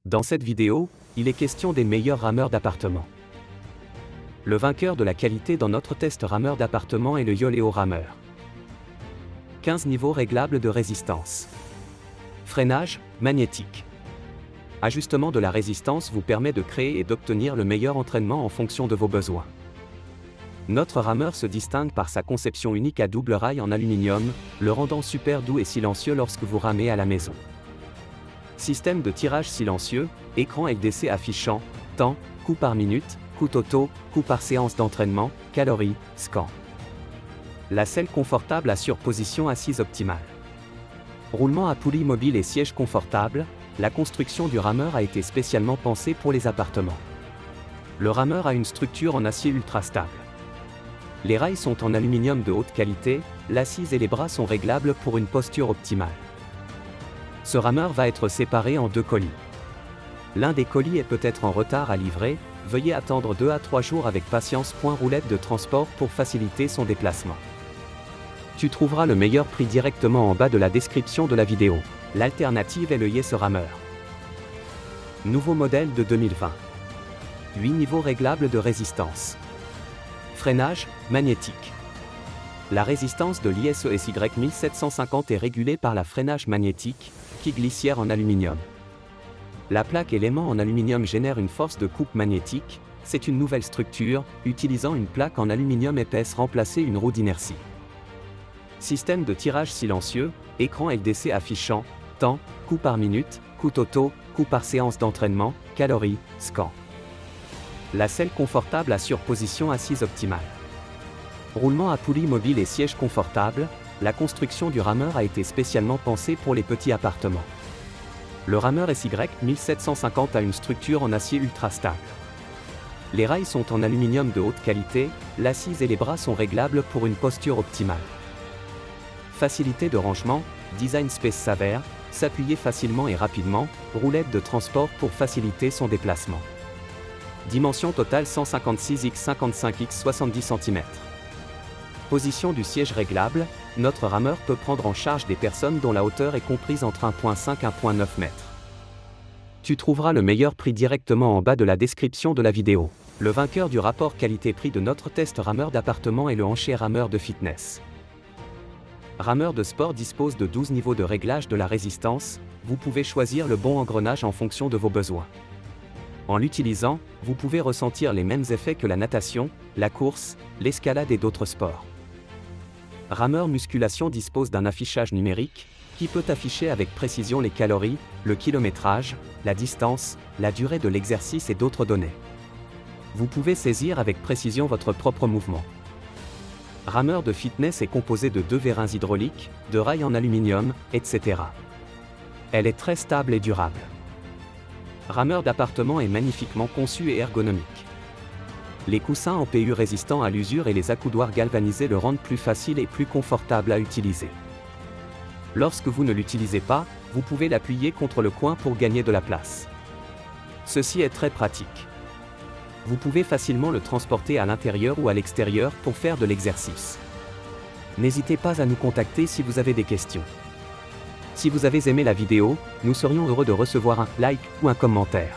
Dans cette vidéo, il est question des meilleurs rameurs d'appartements. Le vainqueur de la qualité dans notre test rameur d'appartement est le Yoleo Rameur. 15 niveaux réglables de résistance. Freinage, magnétique. Ajustement de la résistance vous permet de créer et d'obtenir le meilleur entraînement en fonction de vos besoins. Notre rameur se distingue par sa conception unique à double rail en aluminium, le rendant super doux et silencieux lorsque vous ramez à la maison. Système de tirage silencieux, écran LDC affichant temps, coups par minute, coups totaux, coups par séance d'entraînement, calories, scan. La selle confortable assure position assise optimale. Roulement à poulie mobile et siège confortable, la construction du rameur a été spécialement pensée pour les appartements. Le rameur a une structure en acier ultra stable. Les rails sont en aluminium de haute qualité, l'assise et les bras sont réglables pour une posture optimale. Ce rameur va être séparé en deux colis. L'un des colis est peut-être en retard à livrer, veuillez attendre 2 à 3 jours avec patience. Roulette de transport pour faciliter son déplacement. Tu trouveras le meilleur prix directement en bas de la description de la vidéo. L'alternative est le Yes Rameur. Nouveau modèle de 2020. 8 niveaux réglables de résistance. Freinage, magnétique. La résistance de l'ISESY 1750 est régulée par la freinage magnétique, qui glissière en aluminium. La plaque et l'aimant en aluminium génèrent une force de coupe magnétique, c'est une nouvelle structure, utilisant une plaque en aluminium épaisse remplacer une roue d'inertie. Système de tirage silencieux, écran LDC affichant temps, coups par minute, coups totaux, coups par séance d'entraînement, calories, scan. La selle confortable assure position assise optimale. Roulement à poulie mobile et siège confortable, la construction du rameur a été spécialement pensée pour les petits appartements. Le rameur SY 1750 a une structure en acier ultra stable. Les rails sont en aluminium de haute qualité, l'assise et les bras sont réglables pour une posture optimale. Facilité de rangement, design space s'avère, s'appuyer facilement et rapidement, roulette de transport pour faciliter son déplacement. Dimension totale 156 x 55 x 70 cm. Position du siège réglable, notre rameur peut prendre en charge des personnes dont la hauteur est comprise entre 1,5 et 1,9 m. Tu trouveras le meilleur prix directement en bas de la description de la vidéo. Le vainqueur du rapport qualité-prix de notre test rameur d'appartement est le Hanché Rameur de fitness. Rameur de sport dispose de 12 niveaux de réglage de la résistance, vous pouvez choisir le bon engrenage en fonction de vos besoins. En l'utilisant, vous pouvez ressentir les mêmes effets que la natation, la course, l'escalade et d'autres sports. Rameur musculation dispose d'un affichage numérique, qui peut afficher avec précision les calories, le kilométrage, la distance, la durée de l'exercice et d'autres données. Vous pouvez saisir avec précision votre propre mouvement. Rameur de fitness est composé de 2 vérins hydrauliques, de rails en aluminium, etc. Elle est très stable et durable. Rameur d'appartement est magnifiquement conçu et ergonomique. Les coussins en PU résistants à l'usure et les accoudoirs galvanisés le rendent plus facile et plus confortable à utiliser. Lorsque vous ne l'utilisez pas, vous pouvez l'appuyer contre le coin pour gagner de la place. Ceci est très pratique. Vous pouvez facilement le transporter à l'intérieur ou à l'extérieur pour faire de l'exercice. N'hésitez pas à nous contacter si vous avez des questions. Si vous avez aimé la vidéo, nous serions heureux de recevoir un like ou un commentaire.